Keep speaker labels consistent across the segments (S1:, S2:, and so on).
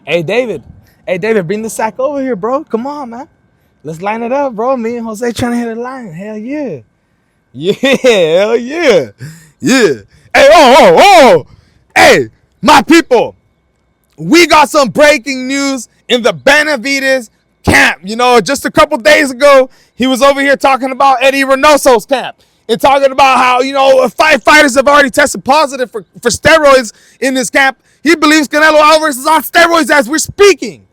S1: Hey, David. Hey, David, bring the sack over here, bro. Come on, man. Let's line it up, bro. Me and Jose trying to hit a line. Hell yeah. Yeah, hell yeah. Yeah. Hey, oh. Hey, my people. We got some breaking news in the Benavidez camp. You know, just a couple days ago, he was over here talking about Eddie Reynoso's camp and talking about how, you know, 5 fighters have already tested positive for steroids in this camp. He believes Canelo Alvarez is on steroids as we're speaking.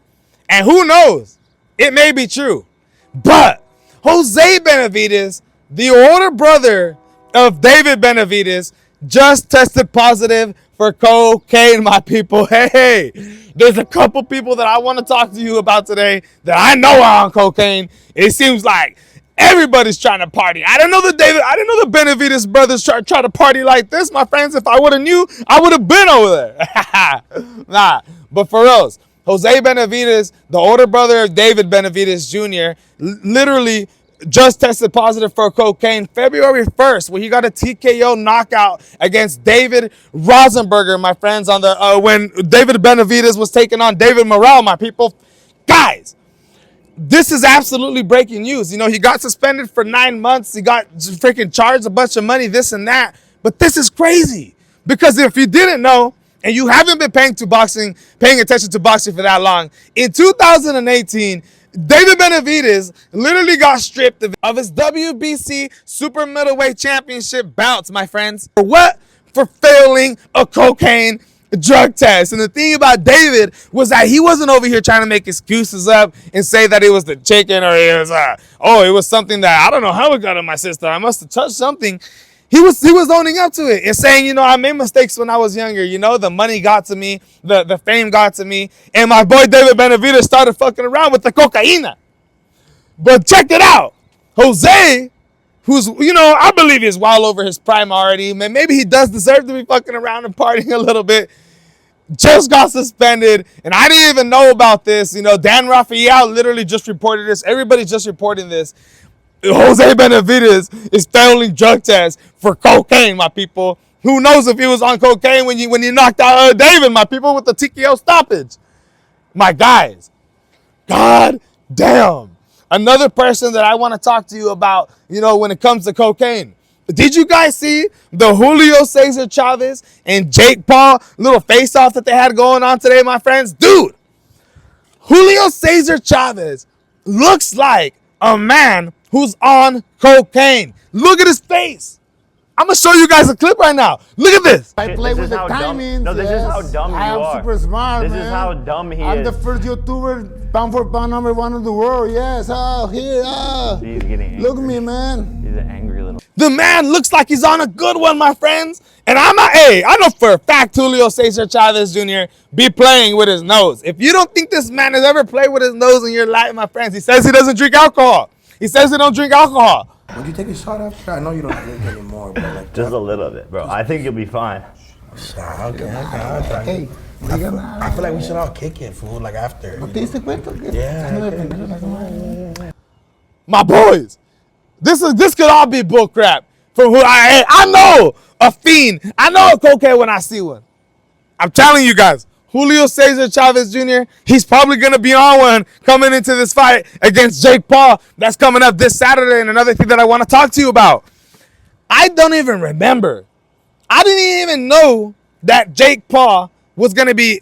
S1: And who knows? It may be true. But Jose Benavidez, the older brother of David Benavidez, just tested positive for cocaine, my people. Hey, there's a couple people that I want to talk to you about today that I know are on cocaine. It seems like everybody's trying to party. I didn't know the Benavidez brothers try to party like this, my friends. If I would have knew, I would have been over there. Nah, but for reals, Jose Benavidez, the older brother of David Benavidez Jr., literally just tested positive for cocaine February 1st, where he got a TKO knockout against David Rosenberger, my friends, on the when David Benavidez was taking on David Morrell, my people. Guys, this is absolutely breaking news. You know, he got suspended for 9 months. He got freaking charged a bunch of money, this and that. But this is crazy, because if you didn't know, and you haven't been paying attention to boxing for that long, in 2018, David Benavidez literally got stripped of his WBC super middleweight championship belts, my friends. For what? For failing a cocaine drug test. And the thing about David was that he wasn't over here trying to make excuses up and say that it was the chicken, or it was something that I don't know how it got in my system. I must have touched something. He was owning up to it and saying, you know, I made mistakes when I was younger. You know, the money got to me, the fame got to me, and my boy David Benavidez started fucking around with the cocaine. But check it out. Jose, who's, you know, I believe he's well over his prime already. Man, maybe he does deserve to be fucking around and partying a little bit. Just got suspended, and I didn't even know about this. You know, Dan Rafael literally just reported this. Everybody's just reporting this. Jose Benavidez is failing drug tests for cocaine, my people. Who knows if he was on cocaine when you knocked out David, my people, with the TKO stoppage. My guys, god damn. Another person that I want to talk to you about, you know, when it comes to cocaine. Did you guys see the Julio Cesar Chavez and Jake Paul little face-off that they had going on today, my friends? Dude, Julio Cesar Chavez looks like a man who's on cocaine. Look at his face. I'm going to show you guys a clip right now. Look at this.
S2: I play with the timings.
S3: No, this is how dumb you are.
S2: I'm super smart,
S3: man.
S2: This
S3: is how dumb he is.
S2: I'm the first YouTuber pound for pound #1 in the world. Yes. Oh, here.
S3: He's getting angry.
S2: Look at me, man.
S3: He's an angry little...
S1: The man looks like he's on a good one, my friends. And I know for a fact Julio Cesar Chavez Jr. be playing with his nose. If you don't think this man has ever played with his nose in your life, my friends, he says he doesn't drink alcohol. He says he don't drink alcohol.
S4: Would you take a shot after? I know you don't drink anymore, but like
S3: just a little bit, bro. I think you'll be fine.
S4: Okay, I'll try.
S2: Hey,
S4: I feel like we should all kick it, fool, like after.
S1: Yeah. My boys, this could all be bull crap. From who I know a fiend. I know a cokehead when I see one. I'm telling you guys. Julio Cesar Chavez Jr., he's probably going to be on one coming into this fight against Jake Paul. That's coming up this Saturday. And another thing that I want to talk to you about. I don't even remember. I didn't even know that Jake Paul was going to be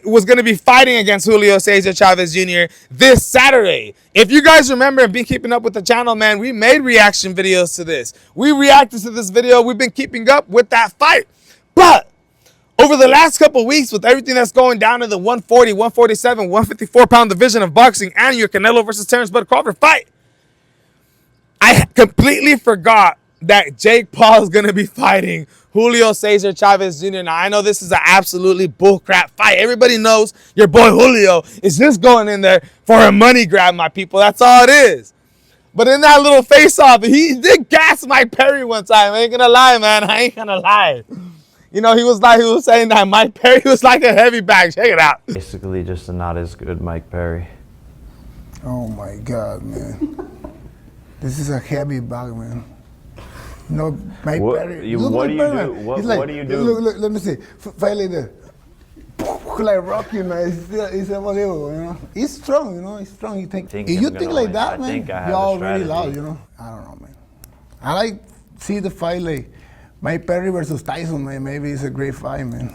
S1: fighting against Julio Cesar Chavez Jr. this Saturday. If you guys remember and been keeping up with the channel, man, we made reaction videos to this. We reacted to this video. We've been keeping up with that fight. But over the last couple of weeks, with everything that's going down in the 140, 147, 154 pound division of boxing and your Canelo versus Terrence Bud Crawford fight, I completely forgot that Jake Paul is going to be fighting Julio Cesar Chavez Jr. Now, I know this is an absolutely bullcrap fight. Everybody knows your boy Julio is just going in there for a money grab, my people. That's all it is. But in that little face-off, he did gas Mike Perry one time. I ain't going to lie, man. I ain't going to lie. You know, he was saying that Mike Perry was like a heavy bag. Check it out.
S3: Basically just a not as good Mike Perry.
S2: Oh my God, man. This is a heavy bag, man. No, Mike Perry.
S3: What do you do? What do you do?
S2: Look, let me see. Fight like that. like Rocky, man. It's unbelievable, you know. He's strong, you know. He's strong. If you think like that, man, you're already lost, you know. I don't know, man. I like see the fight like Mike Perry versus Tyson, man. Maybe it's a great fight, man.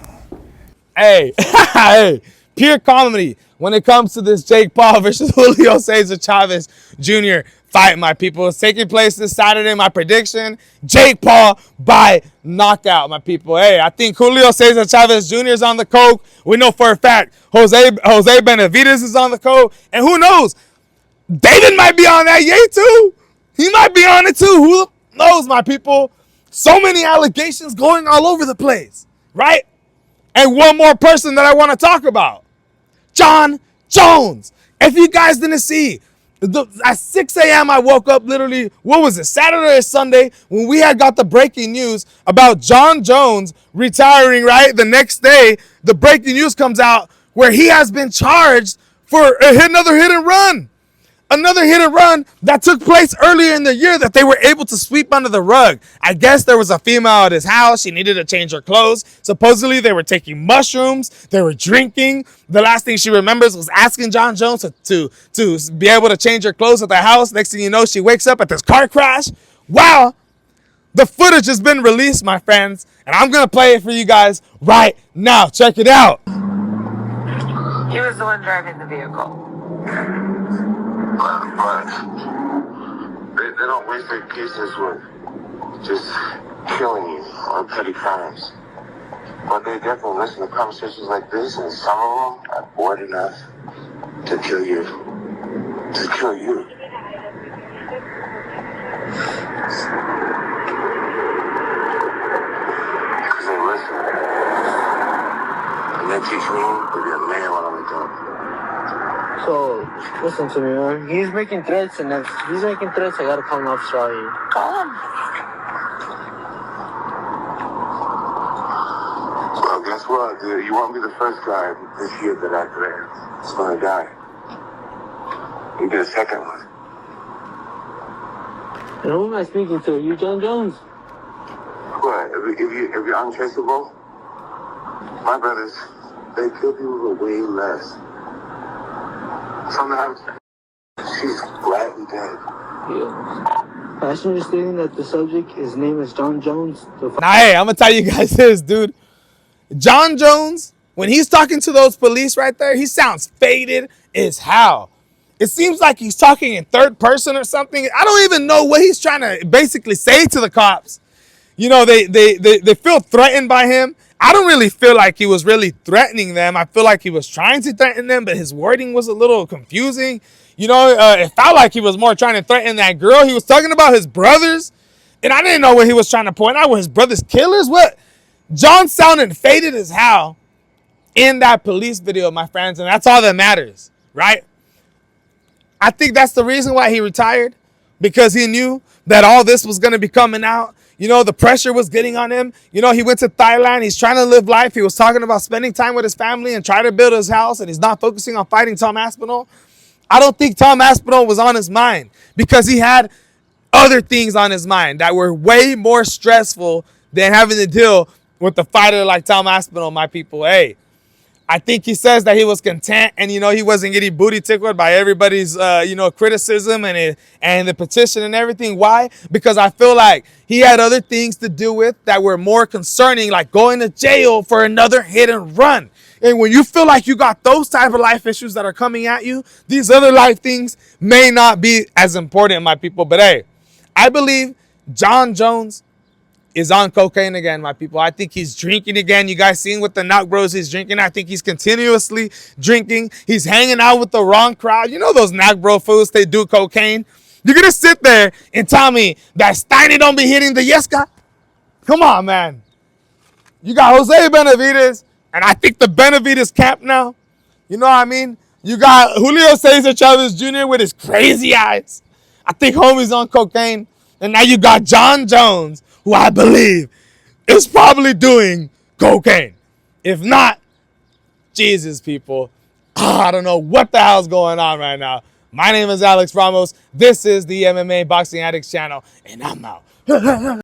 S1: Hey, hey, pure comedy when it comes to this Jake Paul versus Julio Cesar Chavez Jr. fight, my people. It's taking place this Saturday. My prediction, Jake Paul by knockout, my people. Hey, I think Julio Cesar Chavez Jr. is on the coke. We know for a fact Jose Benavidez is on the coke. And who knows? David might be on that yay too. He might be on it too. Who knows, my people? So many allegations going all over the place, right? And one more person that I want to talk about, Jon Jones. If you guys didn't see, at 6 a.m. I woke up literally, what was it, Saturday or Sunday, when we had got the breaking news about Jon Jones retiring, right? The next day, the breaking news comes out where he has been charged for another hit and run. Another hit and run that took place earlier in the year that they were able to sweep under the rug. I guess there was a female at his house. She needed to change her clothes. Supposedly, they were taking mushrooms. They were drinking. The last thing she remembers was asking Jon Jones to be able to change her clothes at the house. Next thing you know, she wakes up at this car crash. Wow. The footage has been released, my friends, and I'm going to play it for you guys right now. Check it out.
S5: He was the one driving the vehicle.
S6: But they don't waste their cases with just killing you on petty crimes. But they definitely listen to conversations like this, and some of them are bored enough to kill you. To kill you. Because they listen. And they teach me to be a man when I'm a dog.
S7: So, listen to me, man. He's making threats, and if he's making threats, I gotta call an officer out here.
S5: Call him.
S6: Well, guess what, dude? You won't be the first guy this year that I threatened. It's gonna die. You get a second one.
S7: And who am I speaking to? You, Jon Jones?
S6: What? If you're untraceable, my brothers, they kill people with way less. Sometimes she's gladly dead.
S7: Yeah. Passenger stating that the subject, his name is Jon Jones.
S1: Now, hey, I'm going to tell you guys this, dude. Jon Jones, when he's talking to those police right there, he sounds faded as hell. It seems like he's talking in third person or something. I don't even know what he's trying to basically say to the cops. You know, they feel threatened by him. I don't really feel like he was really threatening them. I feel like he was trying to threaten them, but his wording was a little confusing. You know, it felt like he was more trying to threaten that girl. He was talking about his brothers, and I didn't know what he was trying to point out. Were his brothers killers? What? Jon sounded faded as hell in that police video, my friends, and that's all that matters, right? I think that's the reason why he retired, because he knew that all this was going to be coming out. You know, the pressure was getting on him. You know, he went to Thailand. He's trying to live life. He was talking about spending time with his family and trying to build his house, and he's not focusing on fighting Tom Aspinall. I don't think Tom Aspinall was on his mind, because he had other things on his mind that were way more stressful than having to deal with a fighter like Tom Aspinall, my people. Hey, I think he says that he was content, and, you know, he wasn't getting booty tickled by everybody's, criticism and the petition and everything. Why? Because I feel like he had other things to do with that were more concerning, like going to jail for another hit and run. And when you feel like you got those type of life issues that are coming at you, these other life things may not be as important, my people. But hey, I believe Jon Jones is on cocaine again, my people. I think he's drinking again. You guys seen what the knock bros he's drinking? I think he's continuously drinking. He's hanging out with the wrong crowd. You know those knock bro fools, they do cocaine. You're going to sit there and tell me that Steiny don't be hitting the yes guy? Come on, man. You got Jose Benavidez, and I think the Benavidez camp now. You know what I mean? You got Julio Cesar Chavez Jr. with his crazy eyes. I think homie's on cocaine. And now you got Jon Jones, who I believe is probably doing cocaine. If not, Jesus, people, I don't know what the hell's going on right now. My name is Alex Ramos. This is the MMA Boxing Addicts channel, and I'm out.